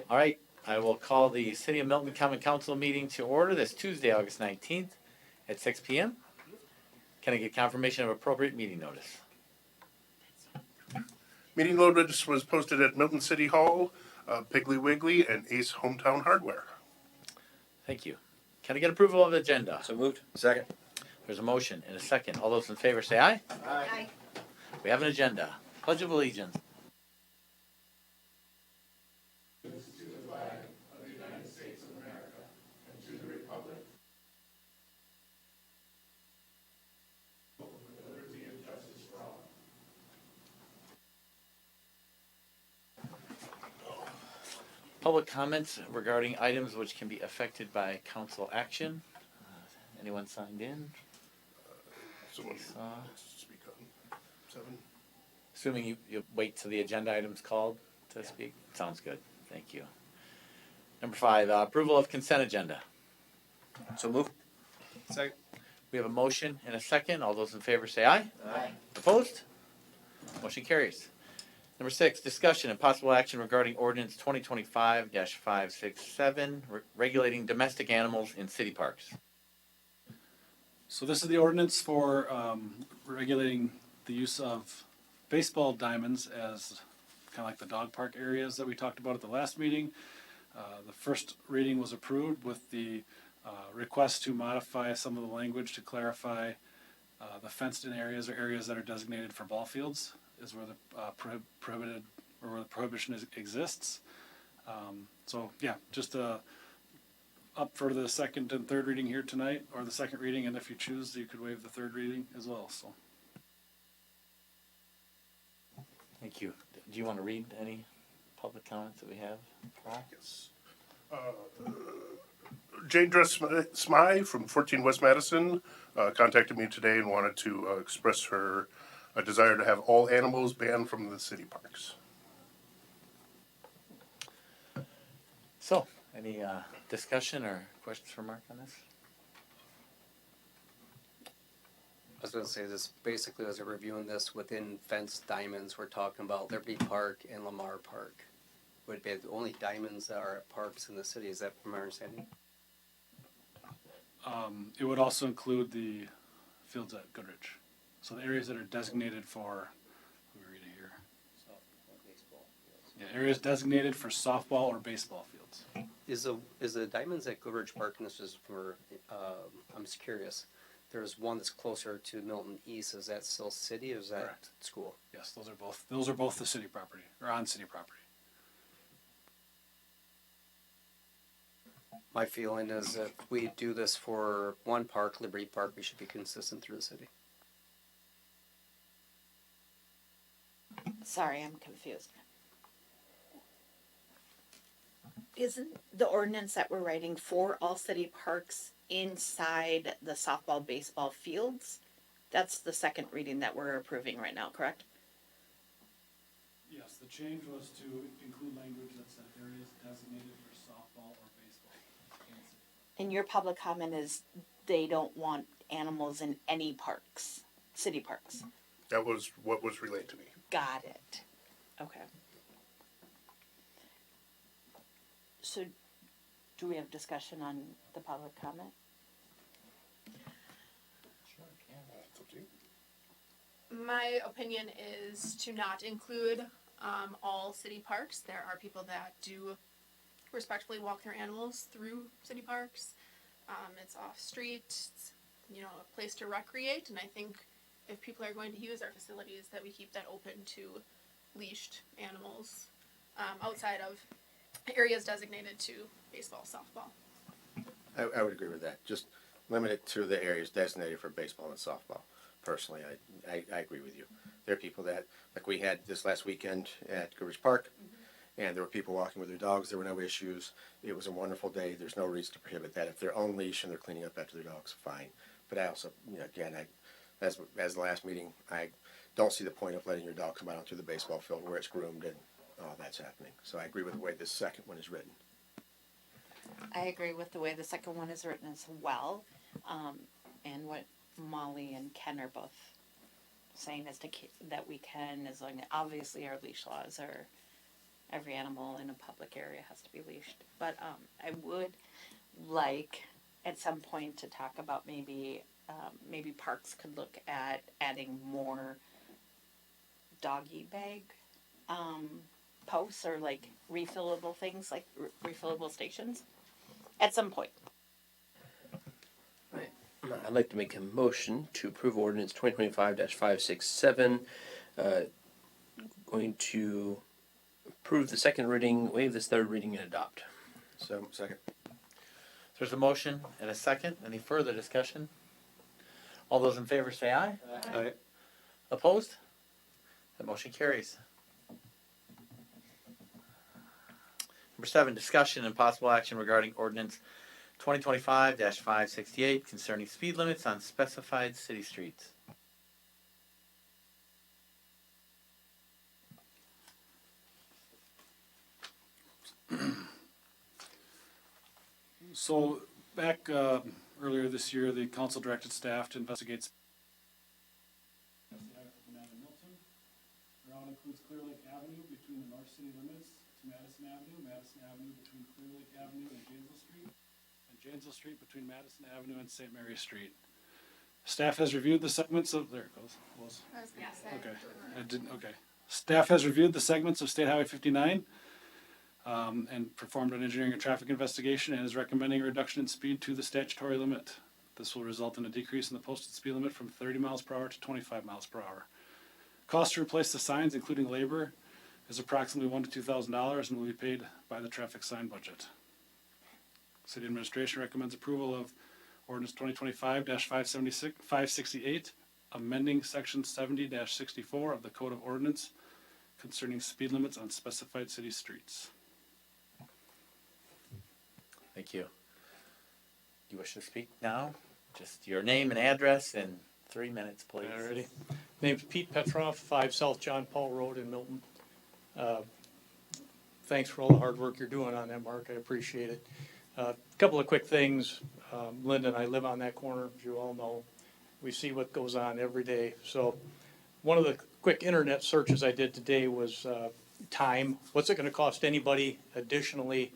All right, I will call the City of Milton Common Council meeting to order this Tuesday, August 19th at 6 p.m. Can I get confirmation of appropriate meeting notice? Meeting notice was posted at Milton City Hall, Piggly Wiggly, and Ace Hometown Hardware. Thank you. Can I get approval of the agenda? So moved. Second. There's a motion and a second. All those in favor say aye. Aye. We have an agenda. Pledge of Allegiance. Public comments regarding items which can be affected by council action. Anyone signed in? Someone speak on 7. Assuming you wait till the agenda item's called to speak? Sounds good. Thank you. Number 5, approval of consent agenda. So moved. Second. We have a motion and a second. All those in favor say aye. Aye. Opposed? Motion carries. Number 6, discussion and possible action regarding ordinance 2025-567, regulating domestic animals in city parks. So this is the ordinance for regulating the use of baseball diamonds as kind of like the dog park areas that we talked about at the last meeting. The first reading was approved with the request to modify some of the language to clarify the fenced-in areas or areas that are designated for ball fields is where the prohibited or where the prohibition exists. So yeah, just up for the second and third reading here tonight, or the second reading, and if you choose, you could waive the third reading as well. So. Thank you. Do you want to read any public comments that we have, Paul? Yes. Jane Dress Smy from 14 West Madison contacted me today and wanted to express her desire to have all animals banned from the city parks. So, any discussion or questions for Mark on this? I was going to say this basically as a reviewing this within fenced diamonds. We're talking about Liberty Park and Lamar Park. Would be the only diamonds that are at parks in the city. Is that from my understanding? It would also include the fields at Goodrich. So the areas that are designated for, let me read it here. Yeah, areas designated for softball or baseball fields. Is the diamonds at Goodrich Park, and this is for, I'm just curious, there's one that's closer to Milton East. Is that still city or is that Correct. School? Yes, those are both the city property, or on city property. My feeling is if we do this for one park, Liberty Park, we should be consistent through the city. Sorry, I'm confused. Isn't the ordinance that we're writing for all city parks inside the softball, baseball fields? That's the second reading that we're approving right now, correct? Yes, the change was to include language that said areas designated for softball or baseball. And your public comment is they don't want animals in any parks, city parks. That was what was relayed to me. Got it. Okay. So, do we have discussion on the public comment? My opinion is to not include all city parks. There are people that do respectfully walk their animals through city parks. It's off street, it's, a place to recreate, and I think if people are going to use our facilities, that we keep that open to leashed animals outside of areas designated to baseball, softball. I would agree with that. Just limit it to the areas designated for baseball and softball. Personally, I agree with you. There are people that, like we had this last weekend at Goodrich Park, and there were people walking with their dogs. There were no issues. It was a wonderful day. There's no reason to prohibit that. If they're on leash and they're cleaning up after their dogs, fine. But I also, again, as the last meeting, I don't see the point of letting your dog come out onto the baseball field where it's groomed and all that's happening. So I agree with the way this second one is written. I agree with the way the second one is written as well. And what Molly and Ken are both saying is that we can, as long as obviously our leash laws are every animal in a public area has to be leashed. But I would like at some point to talk about maybe parks could look at adding more doggy bag posts or like refillable things like refillable stations at some point. I'd like to make a motion to approve ordinance 2025-567. Going to approve the second reading, waive this third reading, and adopt. So, second. There's a motion and a second. Any further discussion? All those in favor say aye. Aye. Opposed? That motion carries. Number 7, discussion and possible action regarding ordinance 2025-568 concerning speed limits on specified city streets. So back earlier this year, the council directed staff to investigate. Milton. The route includes Clear Lake Avenue between the North City limits to Madison Avenue between Clear Lake Avenue and Janesville Street between Madison Avenue and St. Mary Street. Staff has reviewed the segments of, there it goes. Okay, I didn't, okay. Staff has reviewed the segments of State Highway 59 and performed an engineering and traffic investigation and is recommending a reduction in speed to the statutory limit. This will result in a decrease in the posted speed limit from 30 miles per hour to 25 miles per hour. Cost to replace the signs, including labor, is approximately $1,000 to $2,000 and will be paid by the traffic sign budget. City administration recommends approval of ordinance 2025-568, amending section 70-64 of the Code of Ordinance concerning speed limits on specified city streets. Thank you. You wish to speak now? Just your name and address in 3 minutes, please. Alrighty. Name's Pete Petroff, 5 South John Paul Road in Milton. Thanks for all the hard work you're doing on that, Mark. I appreciate it. A couple of quick things. Linda and I live on that corner, as you all know. We see what goes on every day. So one of the quick internet searches I did today was time. What's it going to cost anybody additionally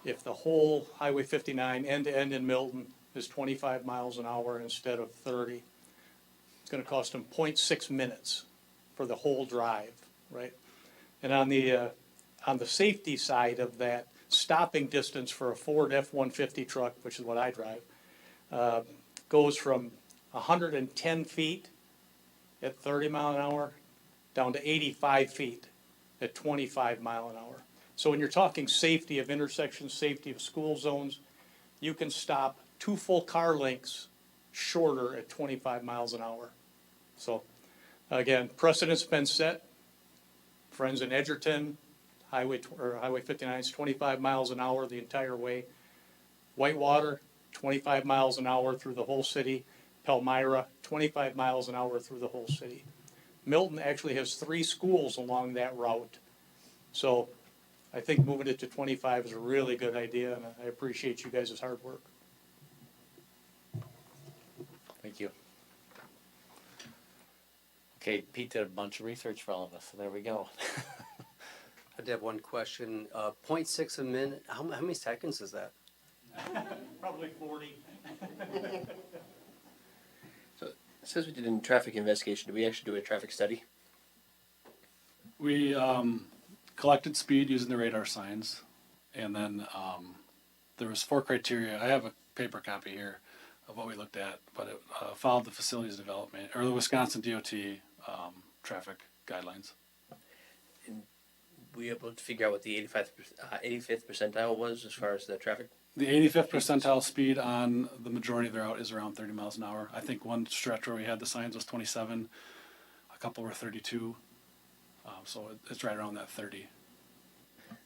if the whole Highway 59 end to end in Milton is 25 miles an hour instead of 30? It's going to cost them 0.6 minutes for the whole drive, right? And on the safety side of that, stopping distance for a Ford F-150 truck, which is what I drive, goes from 110 feet at 30 mile an hour down to 85 feet at 25 mile an hour. So when you're talking safety of intersections, safety of school zones, you can stop 2 full car lengths shorter at 25 miles an hour. So again, precedent's been set. Friends in Edgerton, Highway 59 is 25 miles an hour the entire way. Whitewater, 25 miles an hour through the whole city. Palmyra, 25 miles an hour through the whole city. Milton actually has 3 schools along that route. So I think moving it to 25 is a really good idea, and I appreciate you guys' hard work. Thank you. Okay, Pete did a bunch of research for all of us, so there we go. I did have one question. 0.6 a minute, how many seconds is that? Probably 40. So it says we did a traffic investigation. Did we actually do a traffic study? We collected speed using the radar signs, and then there was 4 criteria. I have a paper copy here of what we looked at, but it followed the facilities development, or the Wisconsin DOT traffic guidelines. Were you able to figure out what the 85th percentile was as far as the traffic? The 85th percentile speed on the majority of the route is around 30 miles an hour. I think one stretch where we had the signs was 27, a couple were 32, so it's right around that 30.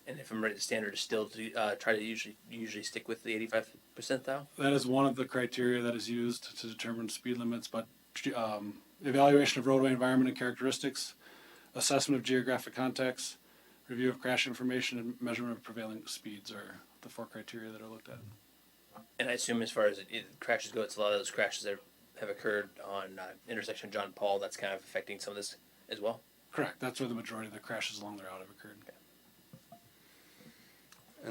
And if I'm right, the standard is still to try to usually stick with the 85th percentile? That is one of the criteria that is used to determine speed limits, but evaluation of roadway environment and characteristics, assessment of geographic context, review of crash information, and measurement of prevailing speeds are the 4 criteria that are looked at. And I assume as far as crashes go, it's a lot of those crashes that have occurred on intersection John Paul. That's kind of affecting some of this as well. Correct. That's where the majority of the crashes along the route have occurred.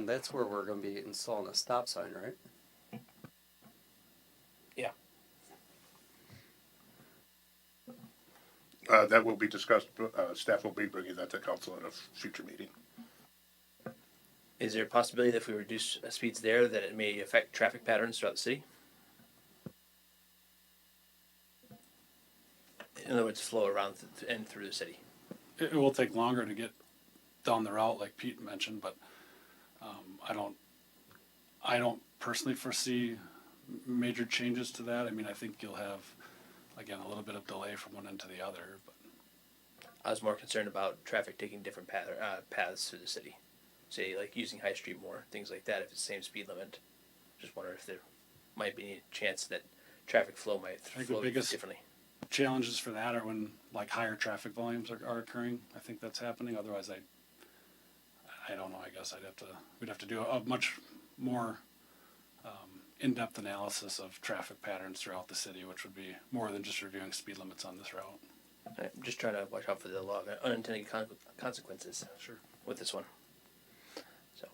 And that's where we're gonna be installing a stop sign, right? That will be discussed, staff will be bringing that to council at a future meeting. Is there a possibility that if we reduce speeds there, that it may affect traffic patterns throughout the city? In other words, flow around and through the city. It will take longer to get down the route, like Pete mentioned, but I don't personally foresee major changes to that. I mean, I think you'll have, again, a little bit of delay from one end to the other, but I was more concerned about traffic taking different paths through the city. Say, like using High Street more, things like that, if it's the same speed limit. Just wonder if there might be any chance that traffic flow might think the flow biggest- differently. challenges for that are when like higher traffic volumes are occurring. I think that's happening. Otherwise, I don't know. I guess we'd have to do a much more in-depth analysis of traffic patterns throughout the city, which would be more than just reviewing speed limits on this route. I'm just trying to watch out for the law of unintended consequences Sure. with this one. So.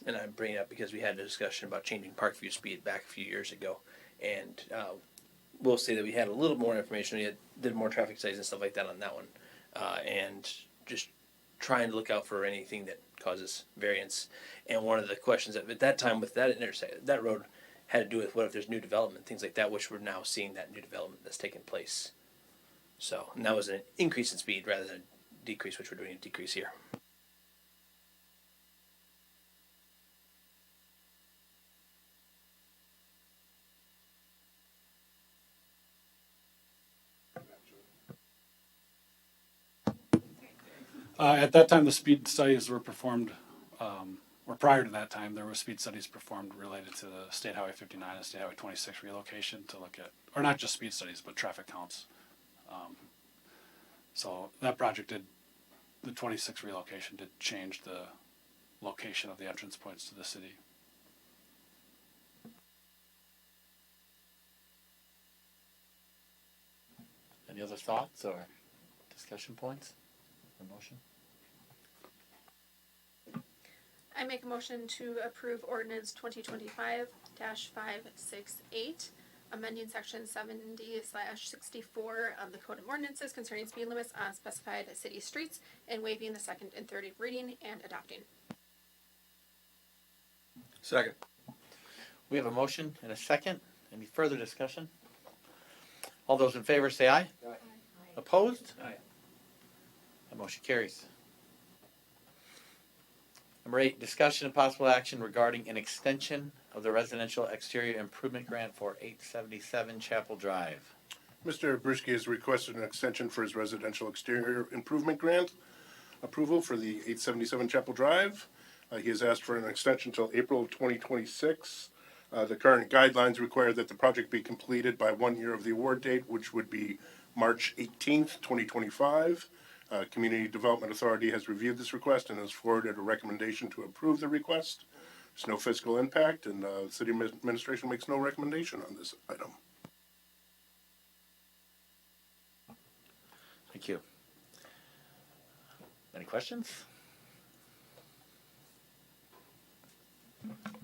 And I'm bringing it up because we had a discussion about changing Parkview speed back a few years ago, and we'll say that we had a little more information. We did more traffic studies and stuff like that on that one, and just trying to look out for anything that causes variance. And one of the questions at that time with that intersection, that road, had to do with what if there's new development, things like that, which we're now seeing that new development that's taken place. So, and that was an increase in speed rather than a decrease, which we're doing a decrease here. At that time, the speed studies were performed, or prior to that time, there were speed studies performed related to the State Highway 59 and State Highway 26 relocation to look at, or not just speed studies, but traffic counts. So that project the 26 relocation did change the location of the entrance points to the city. Any other thoughts or discussion points or motion? I make a motion to approve ordinance 2025-568, amending section 70/64 of the Code of Ordinances concerning speed limits on specified city streets and waiving the second and third reading and adopting. Second. We have a motion and a second. Any further discussion? All those in favor say aye. Aye. Opposed? Aye. That motion carries. Number 8, discussion and possible action regarding an extension of the residential exterior improvement grant for 877 Chapel Drive. Mr. Bruschi has requested an extension for his residential exterior improvement grant approval for the 877 Chapel Drive. He has asked for an extension until April of 2026. The current guidelines require that the project be completed by 1 year of the award date, which would be March 18th, 2025. Community Development Authority has reviewed this request and has forwarded a recommendation to approve the request. There's no fiscal impact, and the city administration makes no recommendation on this item. Thank you. Any questions?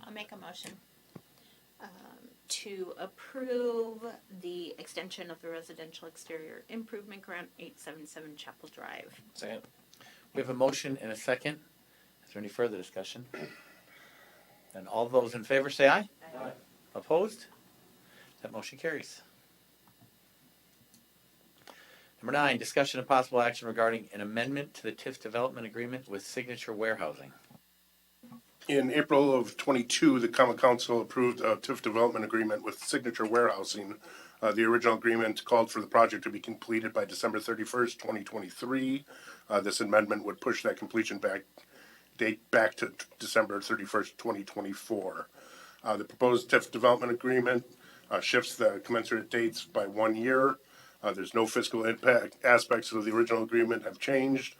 I'll make a motion to approve the extension of the residential exterior improvement grant 877 Chapel Drive. Second. We have a motion and a second. Is there any further discussion? And all those in favor say aye. Aye. Opposed? That motion carries. Number 9, discussion and possible action regarding an amendment to the TIF development agreement with Signature Warehousing. In April of '22, the Common Council approved a TIF development agreement with Signature Warehousing. The original agreement called for the project to be completed by December 31st, 2023. This amendment would push that completion date back to December 31st, 2024. The proposed TIF development agreement shifts the commensurate dates by 1 year. There's no fiscal impact. Aspects of the original agreement have changed.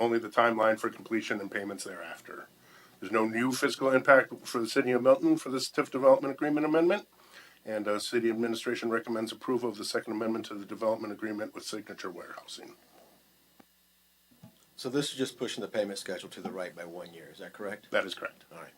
Only the timeline for completion and payments thereafter. There's no new fiscal impact for the city of Milton for this TIF development agreement amendment. And city administration recommends approval of the second amendment to the development agreement with Signature Warehousing. So this is just pushing the payment schedule to the right by 1 year, is that correct? That is correct. All right.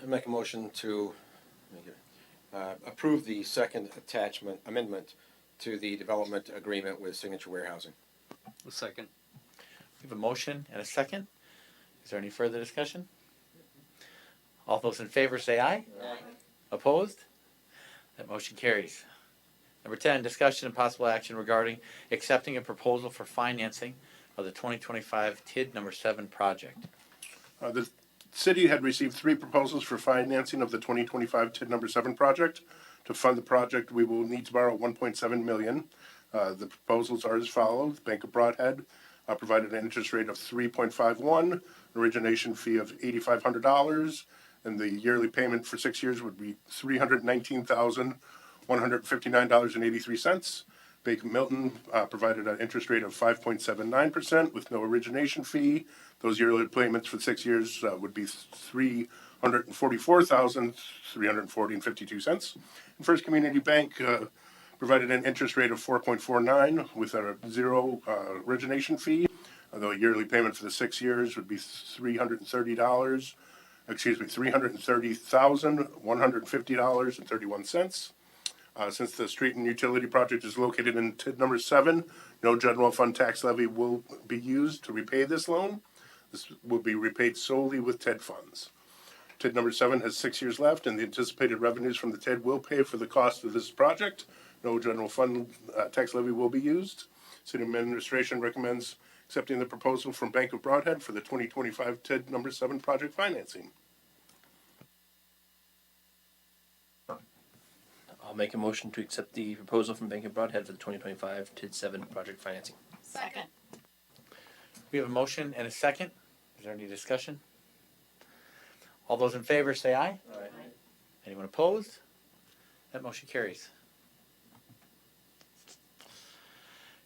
I make a motion to approve the second amendment to the development agreement with Signature Warehousing. A second. We have a motion and a second. Is there any further discussion? All those in favor say aye. Aye. Opposed? That motion carries. Number 10, discussion and possible action regarding accepting a proposal for financing of the 2025 TID number 7 project. The city had received 3 proposals for financing of the 2025 TID number 7 project. To fund the project, we will need to borrow $1.7 million. The proposals are as follows. Bank of Broadhead provided an interest rate of 3.51, origination fee of $8,500, and the yearly payment for 6 years would be $319,159.83. Bank of Milton provided an interest rate of 5.79% with no origination fee. Those yearly payments for 6 years would be $344,340.52. And First Community Bank provided an interest rate of 4.49 with a zero origination fee. The yearly payment for the 6 years would be $330,150.31. Since the street and utility project is located in TID number 7, no general fund tax levy will be used to repay this loan. This will be repaid solely with TID funds. TID number 7 has 6 years left, and the anticipated revenues from the TID will pay for the cost of this project. No general fund tax levy will be used. City administration recommends accepting the proposal from Bank of Broadhead for the 2025 TID number 7 project financing. I'll make a motion to accept the proposal from Bank of Broadhead for the 2025 TID 7 project financing. Second. We have a motion and a second. Is there any discussion? All those in favor say aye. Aye. Anyone opposed? That motion carries.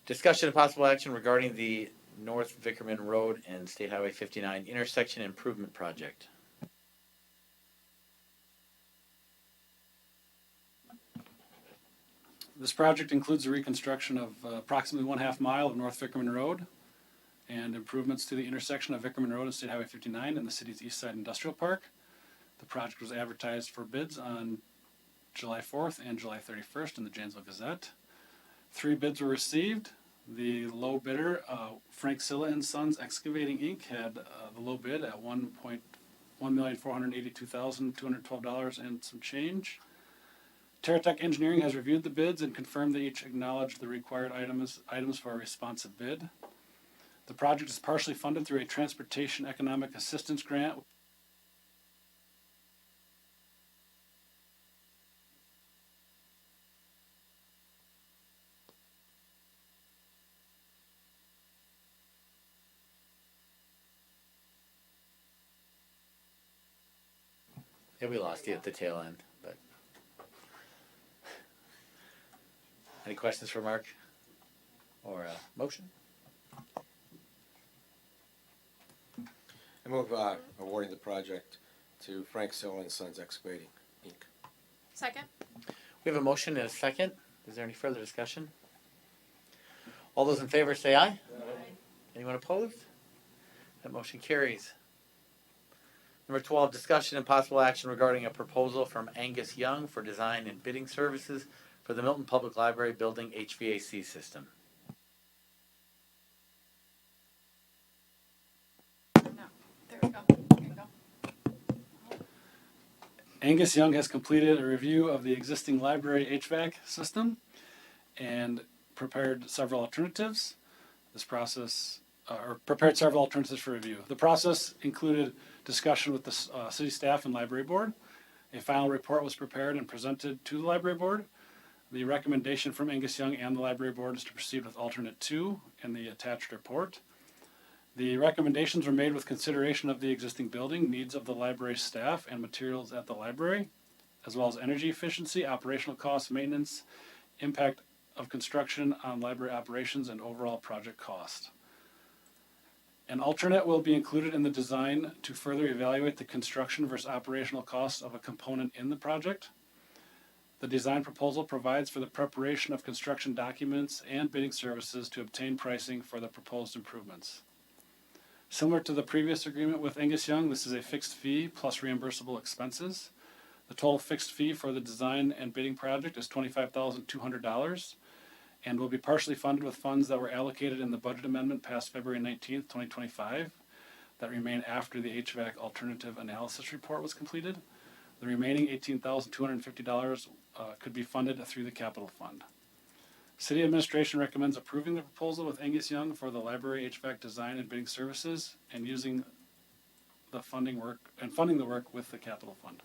Discussion and possible action regarding the North Vickerman Road and State Highway 59 intersection improvement project. This project includes the reconstruction of approximately 1/2 mile of North Vickerman Road and improvements to the intersection of Vickerman Road and State Highway 59 in the city's East Side Industrial Park. The project was advertised for bids on July 4th and July 31st in the Janesville Gazette. 3 bids were received. The low bidder, Frank Silla and Sons Excavating Inc., had the low bid at $1,482,212 and some change. TerraTech Engineering has reviewed the bids and confirmed they each acknowledged the required items for a responsive bid. The project is partially funded through a Transportation Economic Assistance Grant. Yeah, we lost you at the tail end, but. Any questions for Mark? Or a motion? I move awarding the project to Frank Silla and Sons Excavating Inc. Second. We have a motion and a second. Is there any further discussion? All those in favor say aye. Aye. Anyone opposed? That motion carries. Number 12, discussion and possible action regarding a proposal from Angus Young for design and bidding services for the Milton Public Library building HVAC system. No. There we go. There you go. Angus Young has completed a review of the existing library HVAC system and prepared several alternatives. Prepared several alternatives for review. The process included discussion with the city staff and library board. A final report was prepared and presented to the library board. The recommendation from Angus Young and the library board is to proceed with alternate 2 in the attached report. The recommendations were made with consideration of the existing building, needs of the library staff, and materials at the library, as well as energy efficiency, operational costs, maintenance, impact of construction on library operations, and overall project cost. An alternate will be included in the design to further evaluate the construction versus operational costs of a component in the project. The design proposal provides for the preparation of construction documents and bidding services to obtain pricing for the proposed improvements. Similar to the previous agreement with Angus Young, this is a fixed fee plus reimbursable expenses. The total fixed fee for the design and bidding project is $25,200 and will be partially funded with funds that were allocated in the budget amendment passed February 19th, 2025 that remain after the HVAC alternative analysis report was completed. The remaining $18,250 could be funded through the capital fund. City administration recommends approving the proposal with Angus Young for the library HVAC design and bidding services and using the funding the work with the capital fund.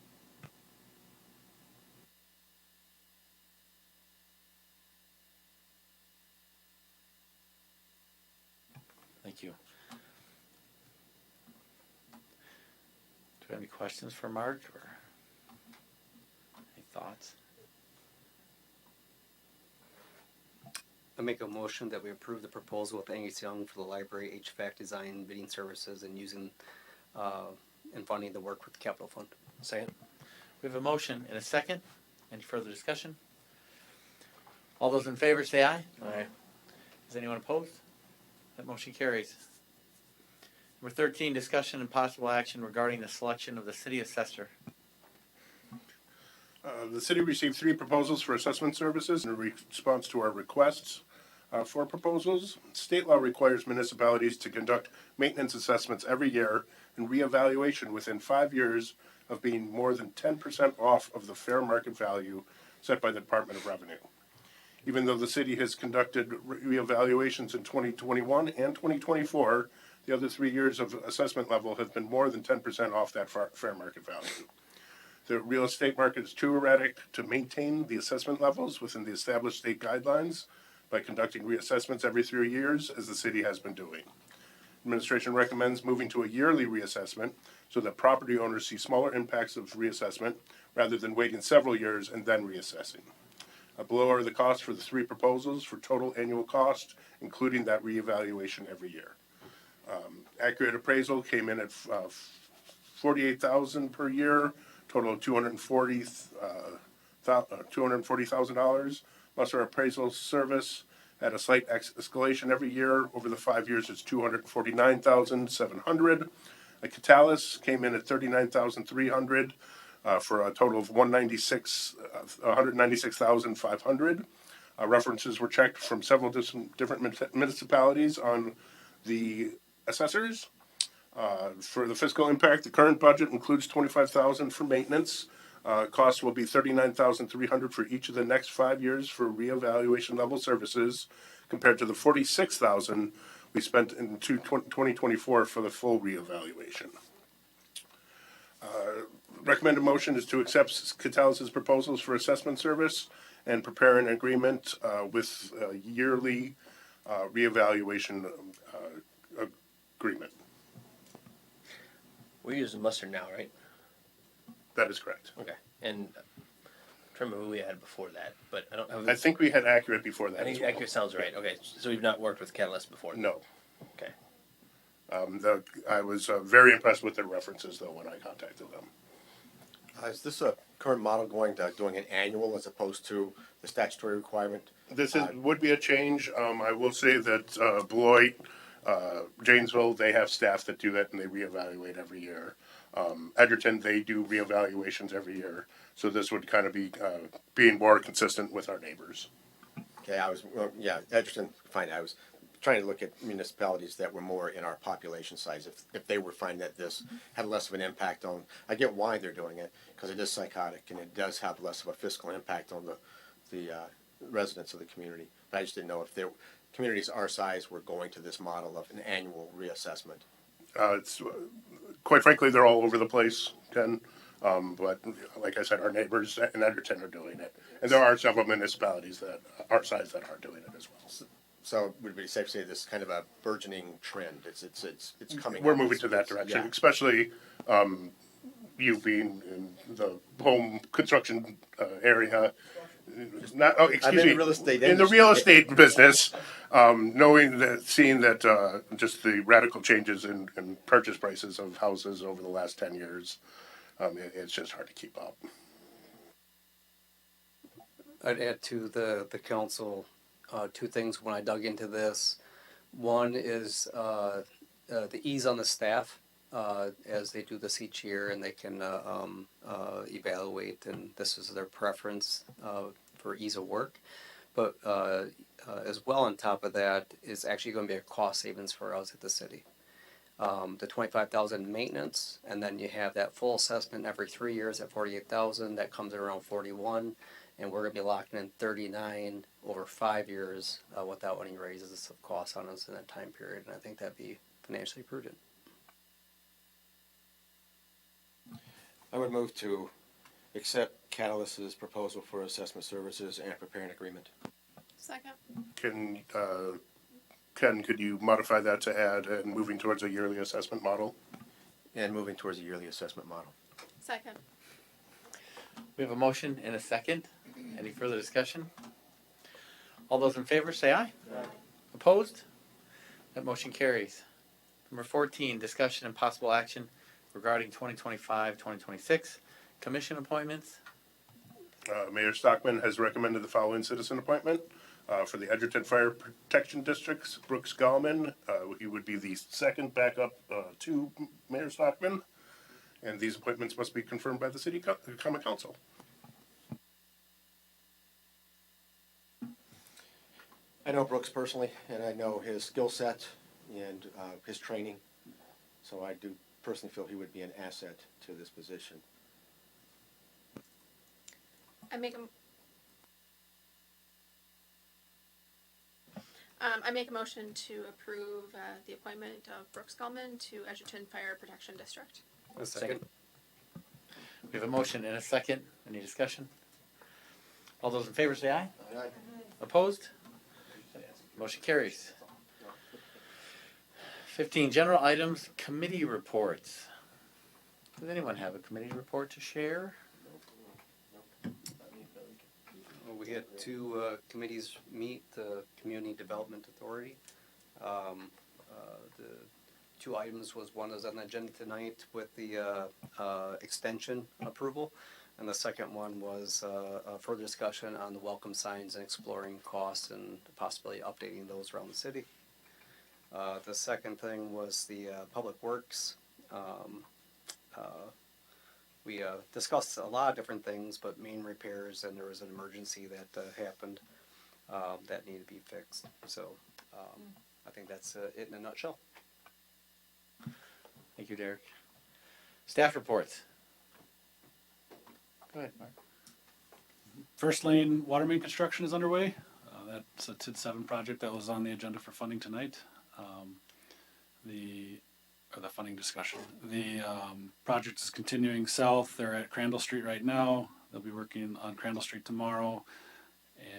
Thank you. Do we have any questions for Mark or any thoughts? I make a motion that we approve the proposal with Angus Young for the library HVAC design, bidding services, and using and funding the work with the capital fund. Second. We have a motion and a second. Any further discussion? All those in favor say aye. Aye. Is anyone opposed? That motion carries. Number 13, discussion and possible action regarding the selection of the city assessor. The city received 3 proposals for assessment services in response to our requests for proposals. State law requires municipalities to conduct maintenance assessments every year and reevaluation within 5 years of being more than 10% off of the fair market value set by the Department of Revenue. Even though the city has conducted reevaluations in 2021 and 2024, the other 3 years of assessment level have been more than 10% off that fair market value. The real estate market is too erratic to maintain the assessment levels within the established state guidelines by conducting reassessments every 3 years, as the city has been doing. Administration recommends moving to a yearly reassessment so that property owners see smaller impacts of reassessment rather than waiting several years and then reassessing. Below are the costs for the 3 proposals for total annual cost, including that reevaluation every year. Accurate appraisal came in at $48,000 per year, total of $240,000. Lesser appraisal service at a slight escalation every year. Over the 5 years, it's $249,700. A catalyst came in at $39,300 for a total of $196,500. References were checked from several different municipalities on the assessors. For the fiscal impact, the current budget includes $25,000 for maintenance. Costs will be $39,300 for each of the next 5 years for reevaluation level services, compared to the $46,000 we spent in 2024 for the full reevaluation. Recommended motion is to accept Catalys's proposals for assessment service and prepare an agreement with a yearly reevaluation agreement. We're using mustard now, right? That is correct. Okay. And I'm trying to remember who we had before that, but I don't have. I think we had Accurate before that. I think as well. Accurate sounds right. Okay, so we've not worked with Catalyst before. No. Okay. I was very impressed with their references, though, when I contacted them. Is this a current model going to doing an annual as opposed to the statutory requirement? This would be a change. I will say that Beloit, Janesville, they have staff that do that and they reevaluate every year. Edgerton, they do reevaluations every year. So this would kind of be being more consistent with our neighbors. Okay, Edgerton, fine. I was trying to look at municipalities that were more in our population size. If they were finding that this had less of an impact on, I get why they're doing it, because it is psychotic and it does have less of a fiscal impact on the residents of the community. But I just didn't know if there communities our size were going to this model of an annual reassessment. It's quite frankly, they're all over the place, Ken. But like I said, our neighbors in Edgerton are doing it, and there are several municipalities that our size that are doing it as well. So would it be safe to say this is kind of a burgeoning trend? It's coming. We're moving to that direction, Yeah. especially you being in the home construction area. not, oh, excuse I'm in me. the real estate In the industry. real estate business, seeing that, just the radical changes in purchase prices of houses over the last 10 years, it's just hard to keep up. I'd add to the council, two things when I dug into this. One is, the ease on the staff, as they do this each year and they can, evaluate, and this is their preference, for ease of work. But, as well on top of that is actually gonna be a cost savings for us at the city. The 25,000 maintenance, and then you have that full assessment every 3 years at 48,000, that comes around 41. And we're gonna be locking in 39 over 5 years, without any raises of costs on us in that time period, and I think that'd be financially prudent. I would move to accept Catalyst's proposal for assessment services and prepare an agreement. Second. Ken, could you modify that to add and moving towards a yearly assessment model? And moving towards a yearly assessment model. Second. We have a motion and a second. Any further discussion? All those in favor say aye. Aye. Opposed? That motion carries. Number 14, discussion and possible action regarding 2025-2026 commission appointments. Mayor Stockman has recommended the following citizen appointment. For the Edgerton Fire Protection Districts, Brooks Gallman. He would be the second backup to Mayor Stockman. And these appointments must be confirmed by the City Common Council. I know Brooks personally, and I know his skill set and his training, so I do personally feel he would be an asset to this position. I make a motion to approve the appointment of Brooks Gallman to Edgerton Fire Protection District. A second. We have a motion and a second. Any discussion? All those in favor say aye. Aye. Opposed? Motion carries. 15, general items, committee reports. Does anyone have a committee report to share? Well, we had two committees meet, the Community Development Authority. The two items was, one is on the agenda tonight with the extension approval, and the second one was a further discussion on the welcome signs and exploring costs and the possibility of updating those around the city. The second thing was the Public Works. We discussed a lot of different things, but main repairs, and there was an emergency that happened that needed to be fixed. So I think that's it in a nutshell. Thank you, Derek. Staff reports. Go ahead, Mark. First lane water main construction is underway. That's a TID 7 project that was on the agenda for funding tonight. The funding discussion. The project is continuing south. They're at Crandall Street right now. They'll be working on Crandall Street tomorrow.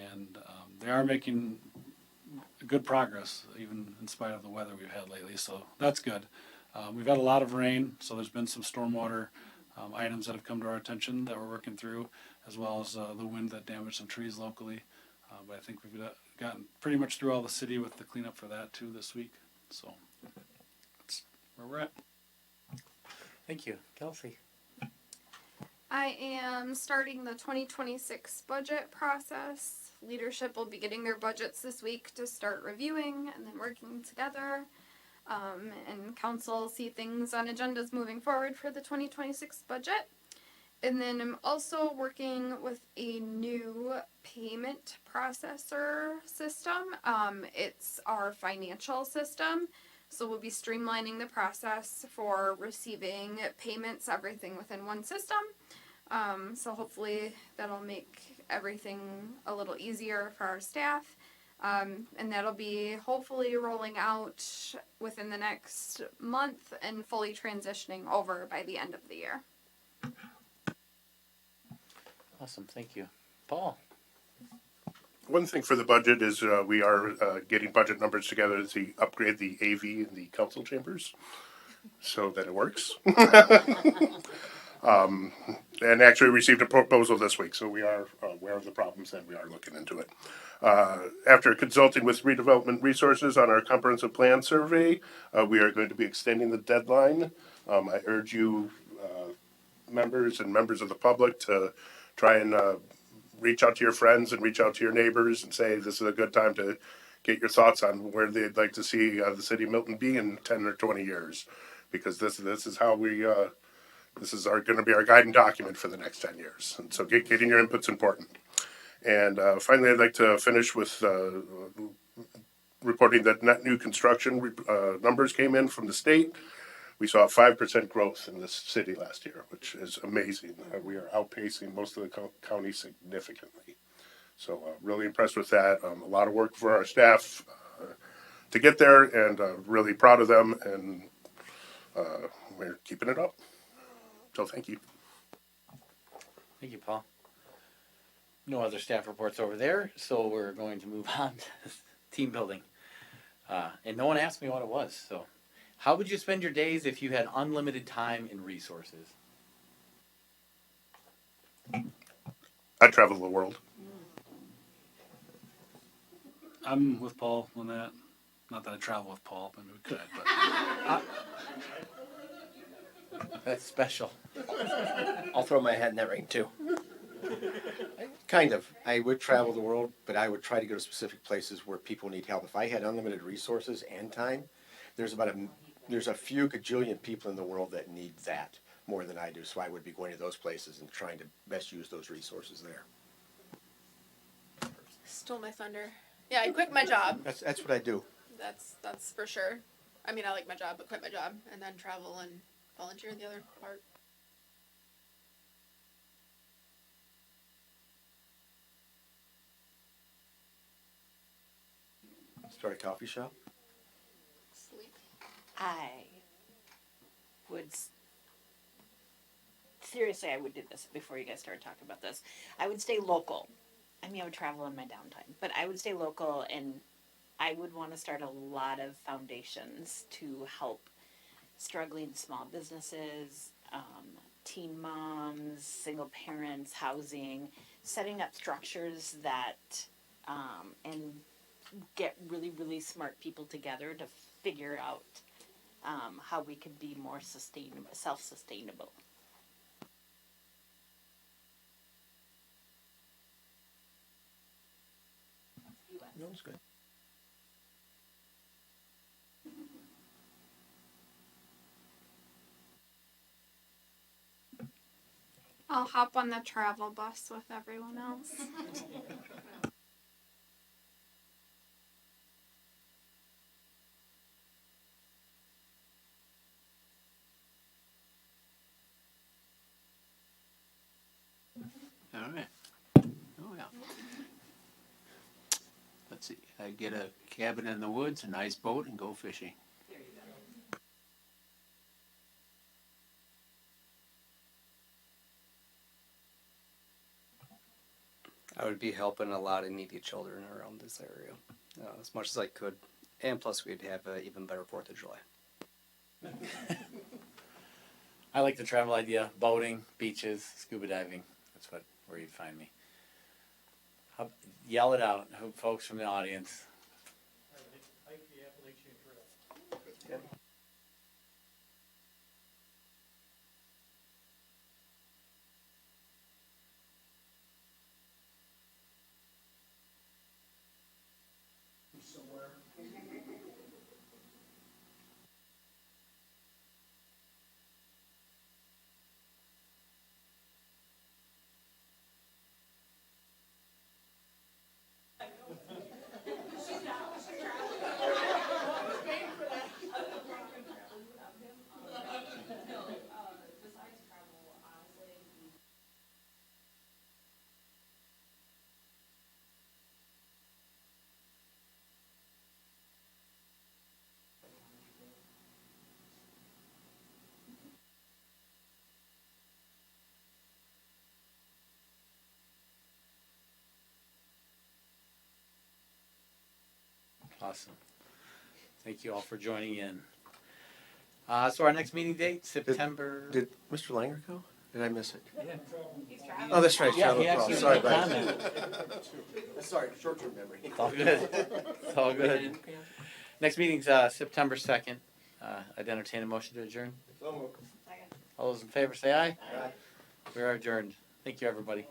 And they are making good progress, even in spite of the weather we've had lately. So that's good. We've had a lot of rain, so there's been some stormwater items that have come to our attention that we're working through, as well as the wind that damaged some trees locally. But I think we've gotten pretty much through all the city with the cleanup for that too this week. So that's where we're at. Thank you. Kelsey. I am starting the 2026 budget process. Leadership will be getting their budgets this week to start reviewing and then working together. And council see things on agendas moving forward for the 2026 budget. And then I'm also working with a new payment processor system. It's our financial system. So we'll be streamlining the process for receiving payments, everything within one system. So hopefully that'll make everything a little easier for our staff. And that'll be hopefully rolling out within the next month and fully transitioning over by the end of the year. Awesome. Thank you. Paul. One thing for the budget is we are getting budget numbers together to upgrade the AV in the council chambers so that it works. and actually received a proposal this week, so we are aware of the problems and we are looking into it. After consulting with Redevelopment Resources on our comprehensive plan survey, we are going to be extending the deadline. I urge you, members and members of the public, to try and reach out to your friends and reach out to your neighbors and say this is a good time to get your thoughts on where they'd like to see the city of Milton be in 10 or 20 years, because this is how we this is going to be our guiding document for the next 10 years. And so getting your input's important. And finally, I'd like to finish with reporting that net new construction numbers came in from the state. We saw 5% growth in this city last year, which is amazing. We are outpacing most of the county significantly. So really impressed with that. A lot of work for our staff to get there, and really proud of them, and we're keeping it up. So thank you. Thank you, Paul. No other staff reports over there, so we're going to move on to team building. And no one asked me what it was, so how would you spend your days if you had unlimited time and resources? I travel the world. I'm with Paul on that. Not that I travel with Paul, maybe we could, but That's special. I'll throw my hat in that ring too. Kind of. I would travel the world, but I would try to go to specific places where people need help. If I had unlimited resources and time, there's a few gajillion people in the world that need that more than I do. So I would be going to those places and trying to best use those resources there. Stole my thunder. Yeah, I quit my job. That's what I do. That's for sure. I mean, I like my job, but quit my job and then travel and volunteer in the other part. Start a coffee shop. Sleep. I would seriously, I would do this before you guys started talking about this. I would stay local. I mean, I would travel in my downtime, but I would stay local, and I would want to start a lot of foundations to help struggling small businesses, teen moms, single parents, housing, setting up structures that, and get really, really smart people together to figure out how we could be more sustainable, self-sustainable. No, it's good. I'll hop on the travel bus with everyone else. All right. Oh, yeah. Let's see. I get a cabin in the woods, a nice boat, and go fishing. I would be helping a lot of needy children around this area as much as I could. And plus, we'd have an even better 4th of July. I like the travel idea: boating, beaches, scuba diving. That's where you'd find me. Yell it out, folks from the audience. Awesome. Thank you all for joining in. So our next meeting date, September. Did Mr. Langer go? Did I miss it? Oh, that's right, Yeah, travel he actually Sorry, made buddy. comment. Sorry, short-term memory. It's all good. It's all good. Next meeting's September 2nd. I'd entertain a motion to adjourn. All those in favor say aye. Aye. We are adjourned. Thank you, everybody.